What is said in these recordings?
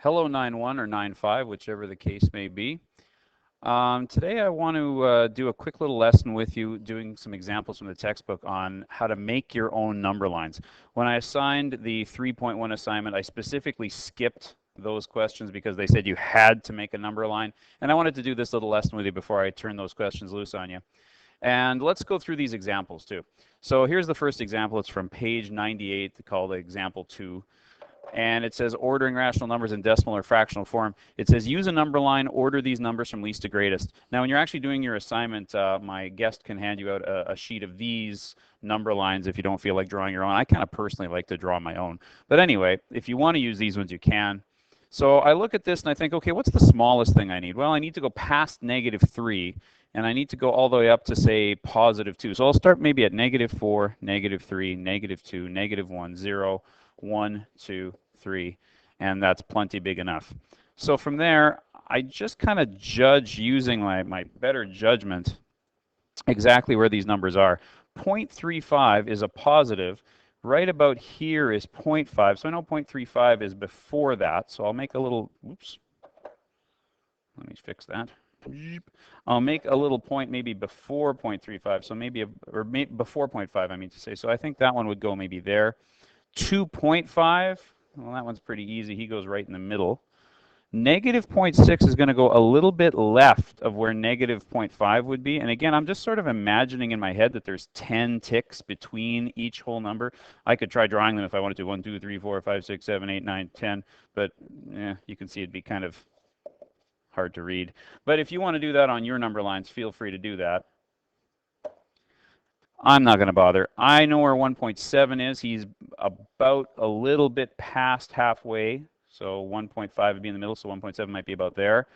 Hello 9-1 or 9-5, whichever the case may be. Today I want to do a quick little lesson with you doing some examples from the textbook on how to make your own number lines. When I assigned the 3.1 assignment, I specifically skipped those questions because they said you had to make a number line. And I wanted to do this little lesson with you before I turn those questions loose on you. And let's go through these examples too. So here's the first example. It's from page 98, called example 2. And it says ordering rational numbers in decimal or fractional form. It says use a number line, order these numbers from least to greatest. Now when you're actually doing your assignment, my guest can hand you out a sheet of these number lines if you don't feel like drawing your own. I kind of personally like to draw my own. But anyway, if you want to use these ones, you can. So I look at this and I think, okay, what's the smallest thing I need? Well, I need to go past -3, and I need to go all the way up to, say, +2. So I'll start maybe at -4, -3, -2, -1, 0, 1, 2, 3, and that's plenty big enough. So from there, I just kind of judge using my better judgment exactly where these numbers are. 0.35 is a positive. Right about here is 0.5, so I know 0.35 is before that, so I'll make a little, oops, let me fix that. I'll make a little point maybe before 0.35, so maybe, before 0.5 I mean to say, so I think that one would go maybe there. 2.5, well that one's pretty easy, he goes right in the middle. -0.6 is going to go a little bit left of where -0.5 would be. And again, I'm just sort of imagining in my head that there's 10 ticks between each whole number. I could try drawing them if I wanted to. 1, 2, 3, 4, 5, 6, 7, 8, 9, 10. But you can see it'd be kind of hard to read. But if you want to do that on your number lines, feel free to do that. I'm not going to bother. I know where 1.7 is. He's about a little bit past halfway. So 1.5 would be in the middle, so 1.7 might be about there.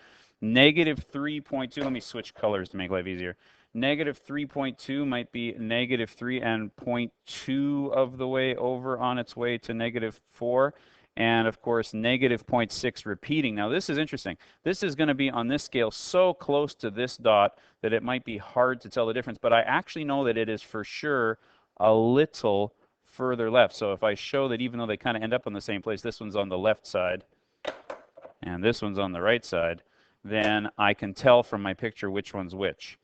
-3.2, let me switch colors to make life easier. -3.2 might be -3 and 0.2 of the way over on its way to -4. And of course, -0.6 repeating. Now this is interesting. This is going to be on this scale so close to this dot that it might be hard to tell the difference. But I actually know that it is for sure a little further left. So if I show that even though they kind of end up on the same place, this one's on the left side and this one's on the right side, then I can tell from my picture which one's which.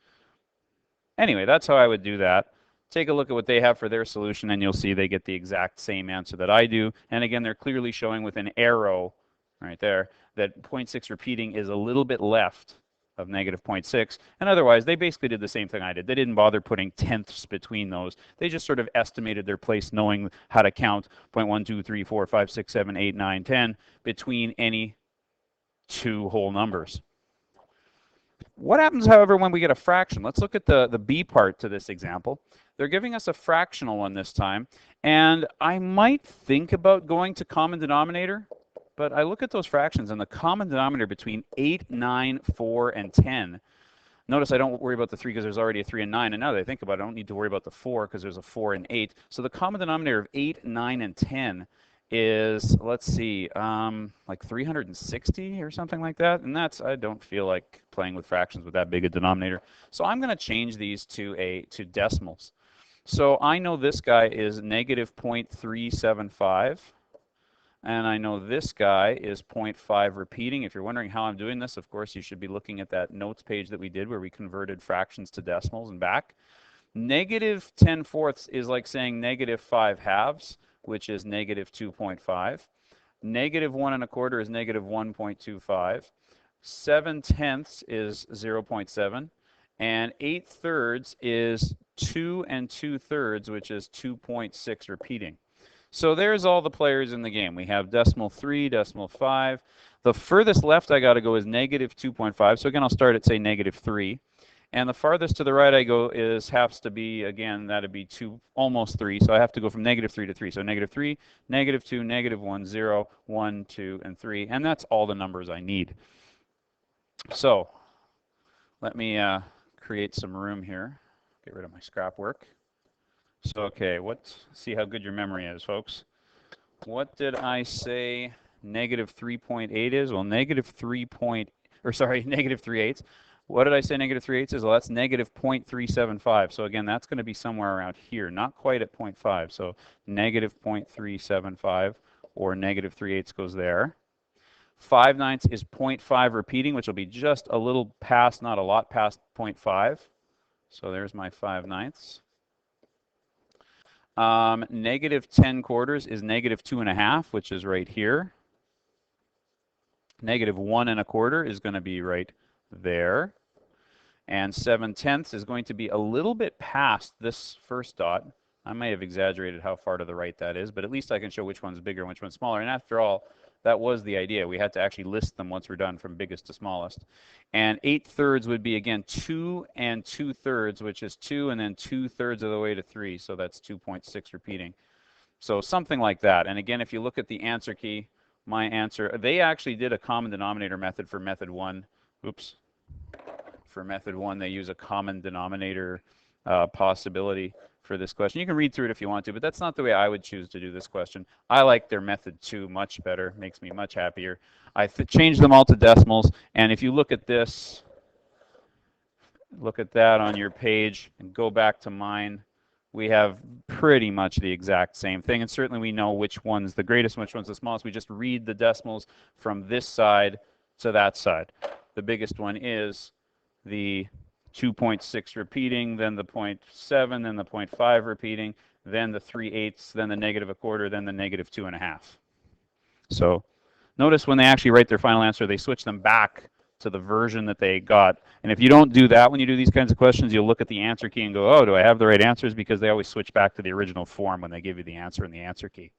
Anyway, that's how I would do that. Take a look at what they have for their solution and you'll see they get the exact same answer that I do. And again, they're clearly showing with an arrow right there that 0.6 repeating is a little bit left of -0.6, and otherwise they basically did the same thing I did. They didn't bother putting tenths between those. They just sort of estimated their place knowing how to count 0.1, 2, 3, 4, 5, 6, 7, 8, 9, 10 between any two whole numbers. What happens, however, when we get a fraction? Let's look at the B part to this example. They're giving us a fractional one this time, and I might think about going to common denominator. But I look at those fractions and the common denominator between 8, 9, 4, and 10. Notice I don't worry about the 3 because there's already a 3 and 9. And now that I think about it, I don't need to worry about the 4 because there's a 4 and 8. So the common denominator of 8, 9, and 10 is, let's see, like 360 or something like that. And that's, I don't feel like playing with fractions with that big a denominator. So I'm going to change these to decimals. So I know this guy is -0.375. And I know this guy is 0.5 repeating. If you're wondering how I'm doing this, of course, you should be looking at that notes page that we did where we converted fractions to decimals and back. -10/4 is like saying -5 halves, which is -2.5. -1 1/4 is -1.25. 7/10 is 0.7. And 8/3 is 2 2/3, which is 2.6 repeating. So there's all the players in the game. We have decimal 3, decimal 5. The furthest left I got to go is -2.5. So again, I'll start at, say, -3. And the farthest to the right I go has to be, again, that'd be 2, almost 3. So I have to go from -3 to 3. So -3, -2, -1, 0, 1, 2, and 3. And that's all the numbers I need. So let me create some room here. Get rid of my scrap work. So, okay, see how good your memory is, folks. What did I say -3.8 is? Well, -3/8. What did I say -3/8 is? Well, that's -0.375. So again, that's going to be somewhere around here, not quite at 0.5. So -0.375 or -3/8 goes there. 5/9 is 0.5 repeating, which will be just a little past, not a lot past 0.5. So there's my 5/9. Negative 10/4 is negative 2.5, which is right here. Negative 1 1/4 is going to be right there. And 7/10 is going to be a little bit past this first dot. I may have exaggerated how far to the right that is, but at least I can show which one's bigger and which one's smaller. And after all, that was the idea. We had to actually list them once we're done from biggest to smallest. And 8/3 would be, again, 2 2/3, which is 2 and then 2/3 of the way to 3. So that's 2.6 repeating. So something like that. And again, if you look at the answer key, my answer, they actually did a common denominator method for method 1. Oops. For method 1, they use a common denominator possibility for this question. You can read through it if you want to, but that's not the way I would choose to do this question. I like their method 2 much better, makes me much happier. I changed them all to decimals, and if you look at this, look at that on your page, and go back to mine, we have pretty much the exact same thing, and certainly we know which one's the greatest and which one's the smallest. We just read the decimals from this side to that side. The biggest one is the 2.6 repeating, then the 0.7, then the 0.5 repeating, then the 3/8, then the negative 1/4, then the negative 2.5. So notice when they actually write their final answer, they switch them back to the version that they got. And if you don't do that when you do these kinds of questions, you'll look at the answer key and go, oh, do I have the right answers? Because they always switch back to the original form when they give you the answer in the answer key.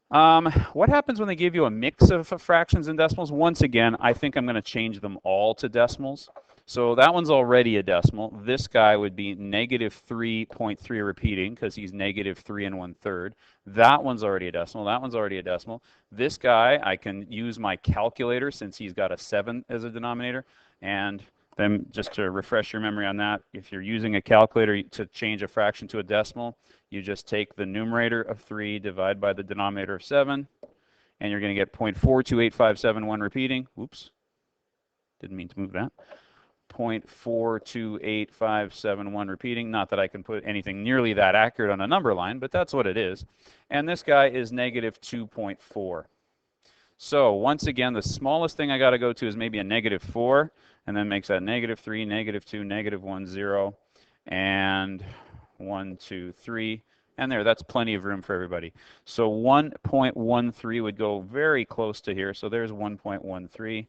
What happens when they give you a mix of fractions and decimals? Once again, I think I'm going to change them all to decimals. So that one's already a decimal. This guy would be negative 3.3 repeating because he's negative 3 1/3. That one's already a decimal. That one's already a decimal. This guy, I can use my calculator since he's got a 7 as a denominator. And then just to refresh your memory on that, if you're using a calculator to change a fraction to a decimal, you just take the numerator of 3, divide by the denominator of 7, and you're going to get 0.428571 repeating. Oops, didn't mean to move that. 0.428571 repeating. Not that I can put anything nearly that accurate on a number line, but that's what it is. And this guy is negative 2.4. So once again, the smallest thing I got to go to is maybe a negative 4, and then makes that negative 3, negative 2, negative 1, 0, and 1, 2, 3. And there, that's plenty of room for everybody. So 1.13 would go very close to here. So there's 1.13.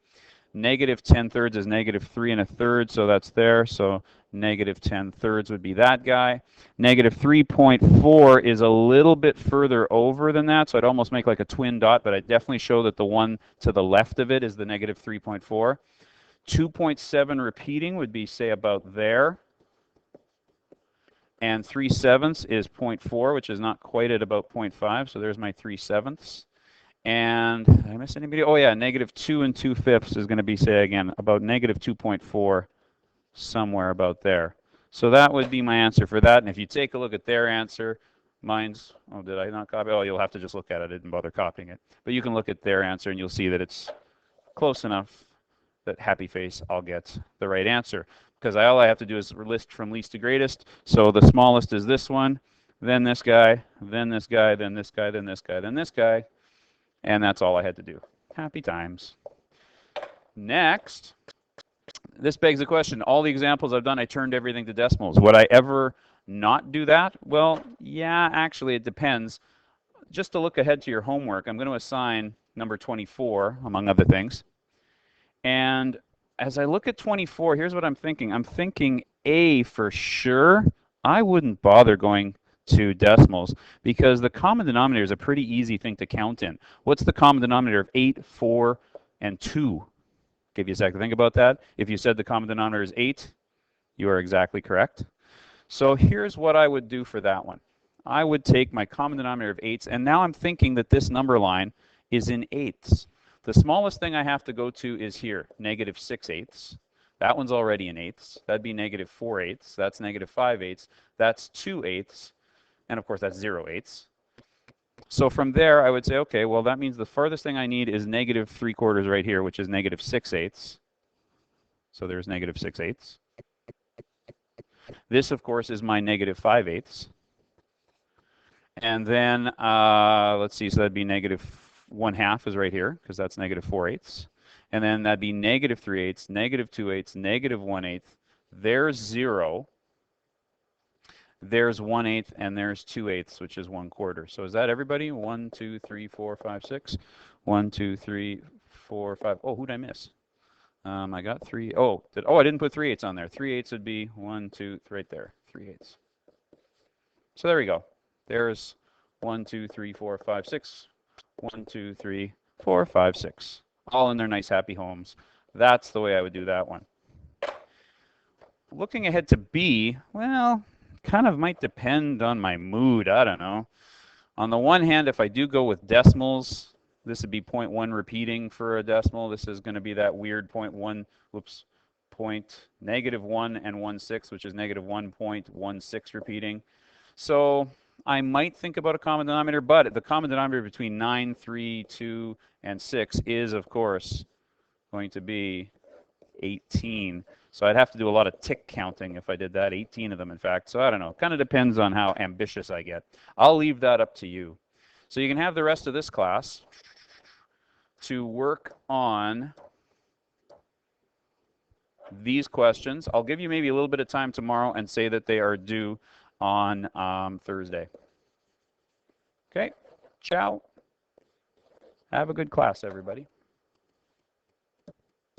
Negative 10/3 is negative 3 1/3, so that's there. So negative 10/3 would be that guy. Negative 3.4 is a little bit further over than that, so I'd almost make like a twin dot, but I'd definitely show that the one to the left of it is the negative 3.4. 2.7 repeating would be, say, about there. And 3/7 is 0.4, which is not quite at about 0.5, so there's my 3/7. And did I miss anybody? Oh yeah, negative 2 2/5 is going to be, say again, about negative 2.4, somewhere about there. So that would be my answer for that. And if you take a look at their answer, mine's, oh, did I not copy? Oh, you'll have to just look at it. I didn't bother copying it. But you can look at their answer and you'll see that it's close enough that happy face, I'll get the right answer. Because all I have to do is list from least to greatest. So the smallest is this one, then this guy, then this guy, then this guy, then this guy, then this guy. And that's all I had to do. Happy times. Next, this begs the question. All the examples I've done, I turned everything to decimals. Would I ever not do that? Well, yeah, actually, it depends. Just to look ahead to your homework, I'm going to assign number 24, among other things. And as I look at 24, here's what I'm thinking. I'm thinking A for sure. I wouldn't bother going to decimals because the common denominator is a pretty easy thing to count in. What's the common denominator of 8, 4, and 2? Give you a sec to think about that. If you said the common denominator is 8, you are exactly correct. So here's what I would do for that one. I would take my common denominator of 8s, and now I'm thinking that this number line is in 8ths. The smallest thing I have to go to is here, negative 6/8. That one's already in 8ths. That'd be negative 4/8. That's negative 5/8. That's 2/8. And of course, that's 0/8. So from there, I would say, okay, well, that means the farthest thing I need is negative 3/4 right here, which is negative 6/8. So there's negative 6/8. This, of course, is my negative 5/8. And then, let's see, so that'd be negative 1/2 is right here, because that's -4/8. And then that'd be -3/8, -2/8, -1/8. There's 0. There's 1/8, and there's 2/8, which is 1/4. So is that everybody? 1, 2, 3, 4, 5, 6. 1, 2, 3, 4, 5. Oh, who'd I miss? I got 3. Oh, I didn't put 3/8 on there. 3/8 would be 1, 2, right there. 3/8. So there we go. There's 1, 2, 3, 4, 5, 6. 1, 2, 3, 4, 5, 6. All in their nice, happy homes. That's the way I would do that one. Looking ahead to B, well, kind of might depend on my mood. I don't know. On the one hand, if I do go with decimals, this would be 0.1 repeating for a decimal. This is going to be that weird 0.1, whoops, -1 and 1/6, which is -1.16 repeating. So I might think about a common denominator, but the common denominator between 9, 3, 2, and 6 is, of course, going to be 18. So I'd have to do a lot of tick counting if I did that, 18 of them, in fact. So I don't know. Kind of depends on how ambitious I get. I'll leave that up to you. So you can have the rest of this class to work on these questions. I'll give you maybe a little bit of time tomorrow and say that they are due on Thursday. Okay, ciao. Have a good class, everybody.